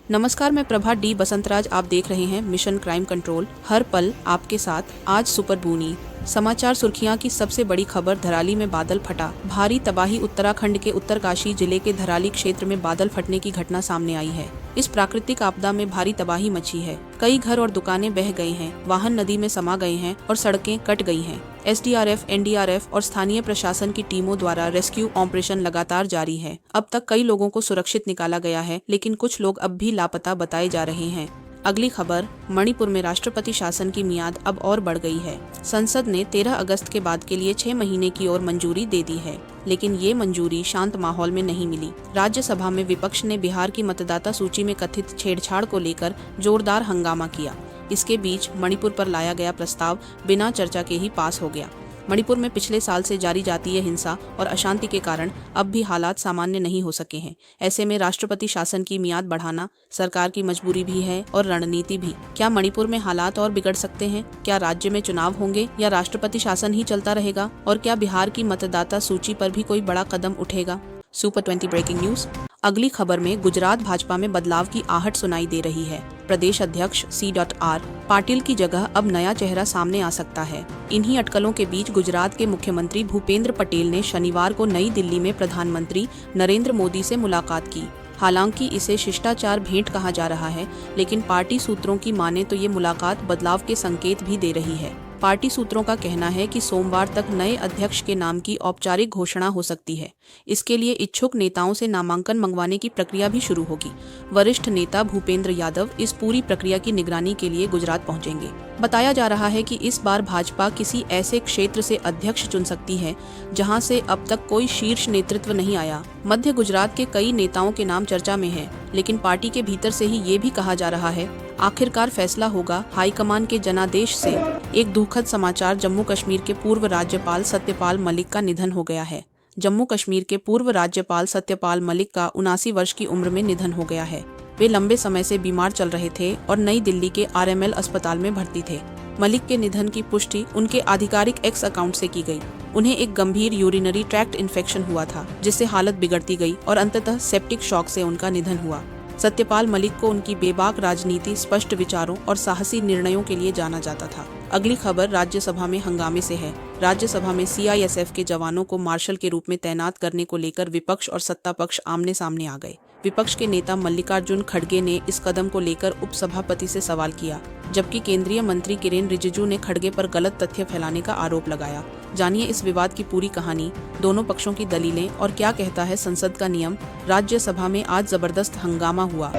नमस्कार, मैं प्रभा डी बसंतराज। आप देख रहे हैं मिशन क्राइम कंट्रोल, हर पल आपके साथ। आज सुपर बूनी समाचार सुर्खियां की सबसे बड़ी खबर। धराली में बादल फटा, भारी तबाही। उत्तराखंड के उत्तरकाशी जिले के धराली क्षेत्र में बादल फटने की घटना सामने आई है। इस प्राकृतिक आपदा में भारी तबाही मची है। कई घर और दुकानें बह गई हैं, वाहन नदी में समा गए हैं और सड़कें कट गई हैं। एसडीआरएफ, एनडीआरएफ और स्थानीय प्रशासन की टीमों द्वारा रेस्क्यू ऑपरेशन लगातार जारी है। अब तक कई लोगों को सुरक्षित निकाला गया है, लेकिन कुछ लोग अब भी लापता बताए जा रहे हैं। अगली खबर, मणिपुर में राष्ट्रपति शासन की मियाद अब और बढ़ गई है। संसद ने 13 अगस्त के बाद के लिए 6 महीने की और मंजूरी दे दी है, लेकिन ये मंजूरी शांत माहौल में नहीं मिली। राज्यसभा में विपक्ष ने बिहार की मतदाता सूची में कथित छेड़छाड़ को लेकर जोरदार हंगामा किया। इसके बीच मणिपुर पर लाया गया प्रस्ताव बिना चर्चा के ही पास हो गया। मणिपुर में पिछले साल से जारी जातीय हिंसा और अशांति के कारण अब भी हालात सामान्य नहीं हो सके हैं। ऐसे में राष्ट्रपति शासन की मियाद बढ़ाना सरकार की मजबूरी भी है और रणनीति भी। क्या मणिपुर में हालात और बिगड़ सकते हैं? क्या राज्य में चुनाव होंगे या राष्ट्रपति शासन ही चलता रहेगा? और क्या बिहार की मतदाता सूची पर भी कोई बड़ा कदम उठेगा? Super 20 breaking news. अगली खबर में गुजरात भाजपा में बदलाव की आहट सुनाई दे रही है। प्रदेश अध्यक्ष C.R. पाटिल की जगह अब नया चेहरा सामने आ सकता है। इन्हीं अटकलों के बीच गुजरात के मुख्यमंत्री भूपेंद्र पटेल ने शनिवार को नई दिल्ली में प्रधानमंत्री नरेंद्र मोदी से मुलाकात की। हालांकि इसे शिष्टाचार भेंट कहा जा रहा है, लेकिन पार्टी सूत्रों की माने तो ये मुलाकात बदलाव के संकेत भी दे रही है। पार्टी सूत्रों का कहना है कि सोमवार तक नए अध्यक्ष के नाम की औपचारिक घोषणा हो सकती है। इसके लिए इच्छुक नेताओं से नामांकन मंगवाने की प्रक्रिया भी शुरू होगी। वरिष्ठ नेता भूपेंद्र यादव इस पूरी प्रक्रिया की निगरानी के लिए गुजरात पहुंचेंगे। बताया जा रहा है कि इस बार भाजपा किसी ऐसे क्षेत्र से अध्यक्ष चुन सकती है जहां से अब तक कोई शीर्ष नेतृत्व नहीं आया। मध्य गुजरात के कई नेताओं के नाम चर्चा में है, लेकिन पार्टी के भीतर से ही ये भी कहा जा रहा है आखिरकार फैसला होगा हाईकमान के जनादेश से। एक दुखद समाचार, जम्मू कश्मीर के पूर्व राज्यपाल सत्यपाल मलिक का निधन हो गया है। जम्मू कश्मीर के पूर्व राज्यपाल सत्यपाल मलिक का 79 वर्ष की उम्र में निधन हो गया है। वे लंबे समय से बीमार चल रहे थे और नई दिल्ली के RML अस्पताल में भर्ती थे। मलिक के निधन की पुष्टि उनके आधिकारिक एक्स अकाउंट से की गई। उन्हें एक गंभीर यूरिनरी ट्रैक्ट इन्फेक्शन हुआ था, जिससे हालत बिगड़ती गई और अंततः सेप्टिक शॉक से उनका निधन हुआ। सत्यपाल मलिक को उनकी बेबाक राजनीति, स्पष्ट विचारों और साहसी निर्णयों के लिए जाना जाता था। अगली खबर राज्यसभा में हंगामे से है। राज्यसभा में CISF के जवानों को मार्शल के रूप में तैनात करने को लेकर विपक्ष और सत्ता पक्ष आमने सामने आ गए। विपक्ष के नेता मल्लिकार्जुन खड़गे ने इस कदम को लेकर उपसभापति से सवाल किया, जबकि केंद्रीय मंत्री किरेन रिजिजू ने खड़गे पर गलत तथ्य फैलाने का आरोप लगाया। जानिए इस विवाद की पूरी कहानी, दोनों पक्षों की दलीलें और क्या कहता है संसद का नियम। राज्यसभा में आज जबरदस्त हंगामा हुआ।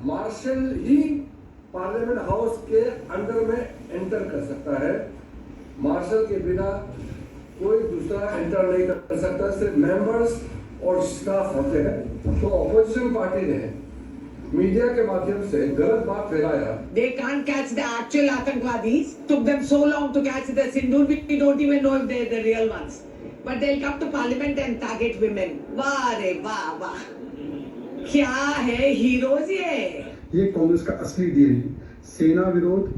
मार्शल ही पार्लियामेंट हाउस के अंदर में एंटर कर सकता है। मार्शल के बिना कोई दूसरा एंटर नहीं कर सकता। सिर्फ मेंबर्स और स्टाफ होते हैं। तो ऑपोजिशन पार्टी ने मीडिया के माध्यम से गलत बात फैलाया। They can't catch the actual आतंकवादीज. Took them so long to catch the Sindoor. We don't even know if they're the real ones. But they'll come to parliament and target women. वाह रे वाह वाह, क्या है हीरोज ये कांग्रेस का असली DNA. सेना विरोध,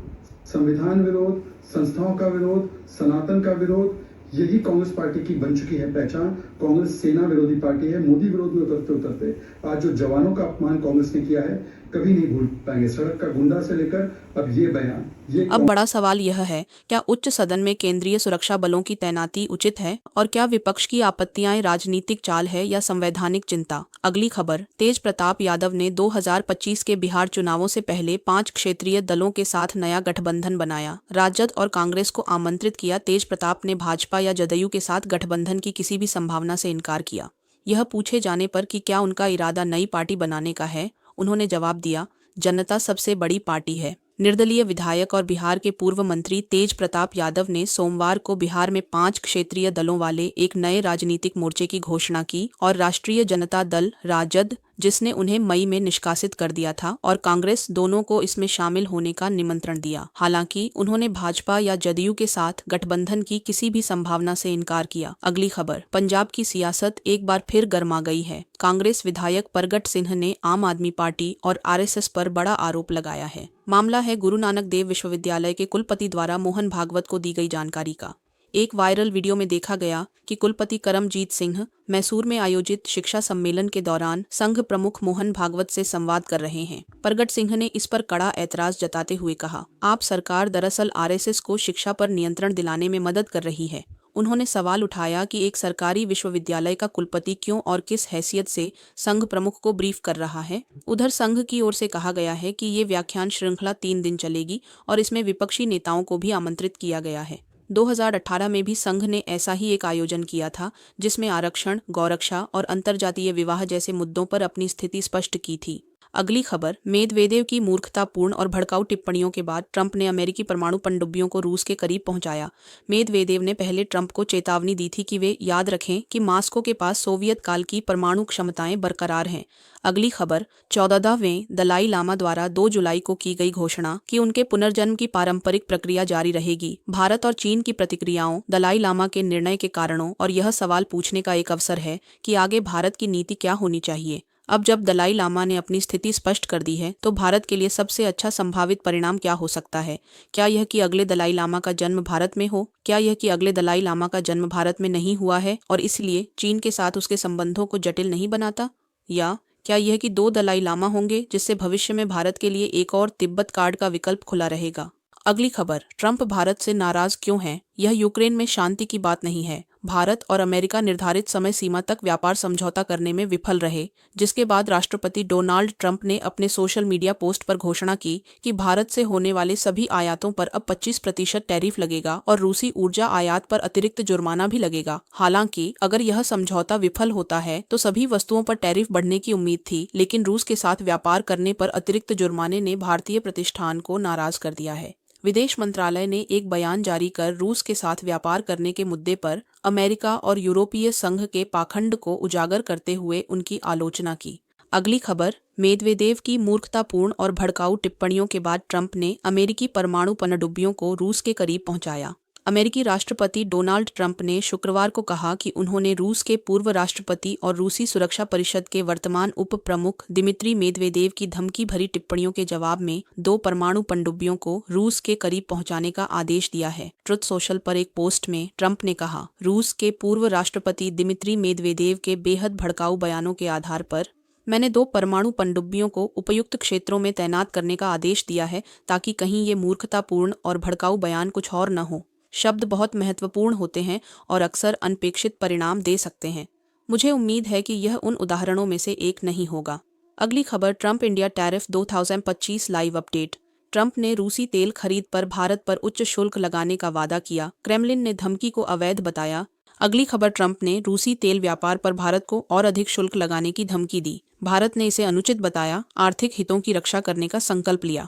संविधान विरोध, संस्थाओं का विरोध, सनातन का विरोध, यही कांग्रेस पार्टी की बन चुकी है पहचान। कांग्रेस सेना विरोधी पार्टी है। मोदी विरोध में उतरते उतरते आज जो जवानों का अपमान कांग्रेस ने किया है, कभी नहीं भूल पाएंगे। सड़क का गुंडा से लेकर अब ये बयान। अब बड़ा सवाल यह है, क्या उच्च सदन में केंद्रीय सुरक्षा बलों की तैनाती उचित है? और क्या विपक्ष की आपत्तियां राजनीतिक चाल है या संवैधानिक चिंता? अगली खबर, तेज प्रताप यादव ने 2025 के बिहार चुनावों से पहले 5 क्षेत्रीय दलों के साथ नया गठबंधन बनाया। राजद और कांग्रेस को आमंत्रित किया। तेज प्रताप ने भाजपा या जदयू के साथ गठबंधन की किसी भी संभावना से इनकार किया। यह पूछे जाने पर कि क्या उनका इरादा नई पार्टी बनाने का है, उन्होंने जवाब दिया, जनता सबसे बड़ी पार्टी है। निर्दलीय विधायक और बिहार के पूर्व मंत्री तेज प्रताप यादव ने सोमवार को बिहार में 5 क्षेत्रीय दलों वाले एक नए राजनीतिक मोर्चे की घोषणा की और राष्ट्रीय जनता दल राजद, जिसने उन्हें मई में निष्कासित कर दिया था, और कांग्रेस दोनों को इसमें शामिल होने का निमंत्रण दिया। हालांकि उन्होंने भाजपा या जदयू के साथ गठबंधन की किसी भी संभावना से इनकार किया। अगली खबर, पंजाब की सियासत एक बार फिर गर्मा गई है। कांग्रेस विधायक परगट सिंह ने आम आदमी पार्टी और RSS पर बड़ा आरोप लगाया है। मामला है गुरु नानक देव विश्वविद्यालय के कुलपति द्वारा मोहन भागवत को दी गई जानकारी का। एक वायरल वीडियो में देखा गया कि कुलपति करमजीत सिंह मैसूर में आयोजित शिक्षा सम्मेलन के दौरान संघ प्रमुख मोहन भागवत से संवाद कर रहे हैं। प्रगट सिंह ने इस पर कड़ा ऐतराज जताते हुए कहा, आप सरकार दरअसल आरएसएस को शिक्षा पर नियंत्रण दिलाने में मदद कर रही है। उन्होंने सवाल उठाया कि एक सरकारी विश्वविद्यालय का कुलपति क्यों और किस हैसियत से संघ प्रमुख को ब्रीफ कर रहा है। उधर संघ की ओर से कहा गया है कि ये व्याख्यान श्रृंखला 3 दिन चलेगी और इसमें विपक्षी नेताओं को भी आमंत्रित किया गया है। 2018 में भी संघ ने ऐसा ही एक आयोजन किया था, जिसमें आरक्षण, गौरक्षा और अंतर्जातीय विवाह जैसे मुद्दों पर अपनी स्थिति स्पष्ट की थी। अगली खबर, मेदवेदेव की मूर्खतापूर्ण और भड़काऊ टिप्पणियों के बाद ट्रंप ने अमेरिकी परमाणु पनडुब्बियों को रूस के करीब पहुंचाया। मेदवेदेव ने पहले ट्रंप को चेतावनी दी थी कि वे याद रखें कि मॉस्को के पास सोवियत काल की परमाणु क्षमताएं बरकरार हैं। अगली खबर, 14वें दलाई लामा द्वारा 2 जुलाई को की गई घोषणा कि उनके पुनर्जन्म की पारंपरिक प्रक्रिया जारी रहेगी। भारत और चीन की प्रतिक्रियाओं, दलाई लामा के निर्णय के कारणों और यह सवाल पूछने का एक अवसर है कि आगे भारत की नीति क्या होनी चाहिए। अब जब दलाई लामा ने अपनी स्थिति स्पष्ट कर दी है, तो भारत के लिए सबसे अच्छा संभावित परिणाम क्या हो सकता है? क्या यह कि अगले दलाई लामा का जन्म भारत में हो? क्या यह कि अगले दलाई लामा का जन्म भारत में नहीं हुआ है और इसलिए चीन के साथ उसके संबंधों को जटिल नहीं बनाता? या क्या यह कि 2 दलाई लामा होंगे, जिससे भविष्य में भारत के लिए एक और तिब्बत कार्ड का विकल्प खुला रहेगा? अगली खबर, ट्रंप भारत से नाराज क्यों हैं? यह यूक्रेन में शांति की बात नहीं है। भारत और अमेरिका निर्धारित समय सीमा तक व्यापार समझौता करने में विफल रहे, जिसके बाद राष्ट्रपति डोनाल्ड ट्रंप ने अपने सोशल मीडिया पोस्ट पर घोषणा की कि भारत से होने वाले सभी आयातों पर अब 25% टैरिफ लगेगा और रूसी ऊर्जा आयात पर अतिरिक्त जुर्माना भी लगेगा। हालांकि अगर यह समझौता विफल होता है तो सभी वस्तुओं पर टैरिफ बढ़ने की उम्मीद थी, लेकिन रूस के साथ व्यापार करने पर अतिरिक्त जुर्माने ने भारतीय प्रतिष्ठान को नाराज कर दिया है। विदेश मंत्रालय ने एक बयान जारी कर रूस के साथ व्यापार करने के मुद्दे पर अमेरिका और यूरोपीय संघ के पाखंड को उजागर करते हुए उनकी आलोचना की। अगली खबर, मेदवेदेव की मूर्खतापूर्ण और भड़काऊ टिप्पणियों के बाद ट्रंप ने अमेरिकी परमाणु पनडुब्बियों को रूस के करीब पहुंचाया। अमेरिकी राष्ट्रपति डोनाल्ड ट्रंप ने शुक्रवार को कहा कि उन्होंने रूस के पूर्व राष्ट्रपति और रूसी सुरक्षा परिषद के वर्तमान उप प्रमुख दिमित्री मेदवेदेव की धमकी भरी टिप्पणियों के जवाब में 2 परमाणु पनडुब्बियों को रूस के करीब पहुंचाने का आदेश दिया है। ट्रुथ सोशल पर एक पोस्ट में ट्रंप ने कहा, रूस के पूर्व राष्ट्रपति दिमित्री मेदवेदेव के बेहद भड़काऊ बयानों के आधार पर मैंने 2 परमाणु पनडुब्बियों को उपयुक्त क्षेत्रों में तैनात करने का आदेश दिया है, ताकि कहीं ये मूर्खतापूर्ण और भड़काऊ बयान कुछ और न हो। शब्द बहुत महत्वपूर्ण होते हैं और अक्सर अनपेक्षित परिणाम दे सकते हैं। मुझे उम्मीद है कि यह उन उदाहरणों में से एक नहीं होगा। अगली खबर, Trump India tariff 2025 live update. Trump ने रूसी तेल खरीद पर भारत पर उच्च शुल्क लगाने का वादा किया, क्रेमलिन ने धमकी को अवैध बताया। अगली खबर, ट्रंप ने रूसी तेल व्यापार पर भारत को और अधिक शुल्क लगाने की धमकी दी। भारत ने इसे अनुचित बताया, आर्थिक हितों की रक्षा करने का संकल्प लिया।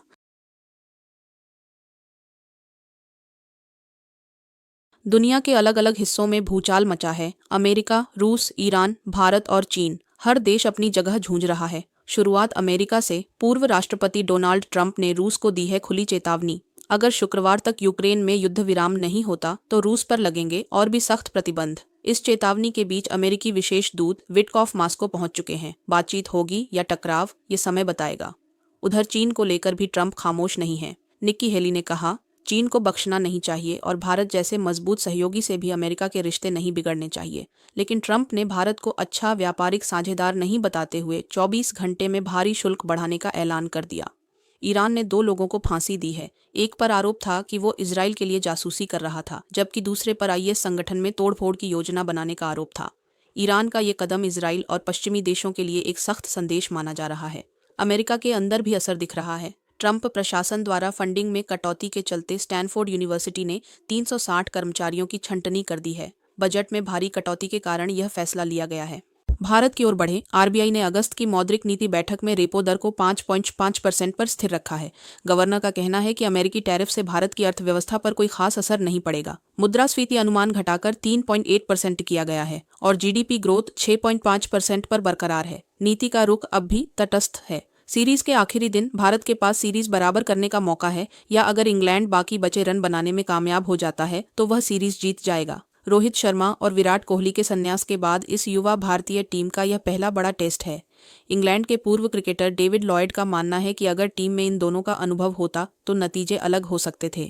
दुनिया के अलग अलग हिस्सों में भूचाल मचा है। अमेरिका, रूस, ईरान, भारत और चीन, हर देश अपनी जगह जूझ रहा है। शुरुआत अमेरिका से। पूर्व राष्ट्रपति डोनाल्ड ट्रंप ने रूस को दी है खुली चेतावनी। अगर शुक्रवार तक यूक्रेन में युद्ध विराम नहीं होता तो रूस पर लगेंगे और भी सख्त प्रतिबंध। इस चेतावनी के बीच अमेरिकी विशेष दूत विटकॉफ मॉस्को पहुंच चुके हैं। बातचीत होगी या टकराव, ये समय बताएगा। उधर चीन को लेकर भी ट्रंप खामोश नहीं है। निक्की हेली ने कहा, चीन को बख्शना नहीं चाहिए और भारत जैसे मजबूत सहयोगी से भी अमेरिका के रिश्ते नहीं बिगड़ने चाहिए। लेकिन ट्रंप ने भारत को अच्छा व्यापारिक साझेदार नहीं बताते हुए 24 घंटे में भारी शुल्क बढ़ाने का ऐलान कर दिया। ईरान ने 2 लोगों को फांसी दी है। एक पर आरोप था कि वो इजराइल के लिए जासूसी कर रहा था, जबकि दूसरे पर आईएस संगठन में तोड़फोड़ की योजना बनाने का आरोप था। ईरान का ये कदम इजराइल और पश्चिमी देशों के लिए एक सख्त संदेश माना जा रहा है। अमेरिका के अंदर भी असर दिख रहा है। ट्रंप प्रशासन द्वारा फंडिंग में कटौती के चलते स्टैनफोर्ड यूनिवर्सिटी ने 360 कर्मचारियों की छंटनी कर दी है। बजट में भारी कटौती के कारण यह फैसला लिया गया है। भारत की ओर बढ़े, आरबीआई ने अगस्त की मौद्रिक नीति बैठक में रेपो दर को 5.5% पर स्थिर रखा है। गवर्नर का कहना है कि अमेरिकी टैरिफ से भारत की अर्थव्यवस्था पर कोई खास असर नहीं पड़ेगा। मुद्रास्फीति अनुमान घटाकर 3.8% किया गया है और जीडीपी ग्रोथ 6.5% पर बरकरार है। नीति का रुख अब भी तटस्थ है। सीरीज के आखिरी दिन भारत के पास सीरीज बराबर करने का मौका है, या अगर इंग्लैंड बाकी बचे रन बनाने में कामयाब हो जाता है तो वह सीरीज जीत जाएगा। रोहित शर्मा और विराट कोहली के संन्यास के बाद इस युवा भारतीय टीम का यह पहला बड़ा टेस्ट है। इंग्लैंड के पूर्व क्रिकेटर डेविड लॉयड का मानना है कि अगर टीम में इन दोनों का अनुभव होता तो नतीजे अलग हो सकते थे।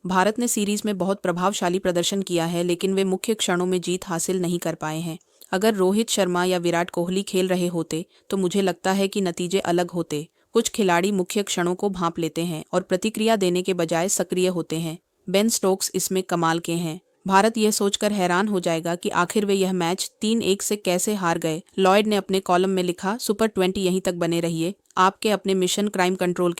भारत ने सीरीज में बहुत प्रभावशाली प्रदर्शन किया है, लेकिन वे मुख्य क्षणों में जीत हासिल नहीं कर पाए हैं। अगर रोहित शर्मा या विराट कोहली खेल रहे होते तो मुझे लगता है कि नतीजे अलग होते। कुछ खिलाड़ी मुख्य क्षणों को भांप लेते हैं और प्रतिक्रिया देने के बजाय सक्रिय होते हैं। बेन स्टोक्स इसमें कमाल के हैं। भारत यह सोचकर हैरान हो जाएगा कि आखिर वे यह मैच 3-1 से कैसे हार गए। लॉयड ने अपने कॉलम में लिखा, सुपर 20 यहीं तक बने रहिए। आपके अपने मिशन क्राइम कंट्रोल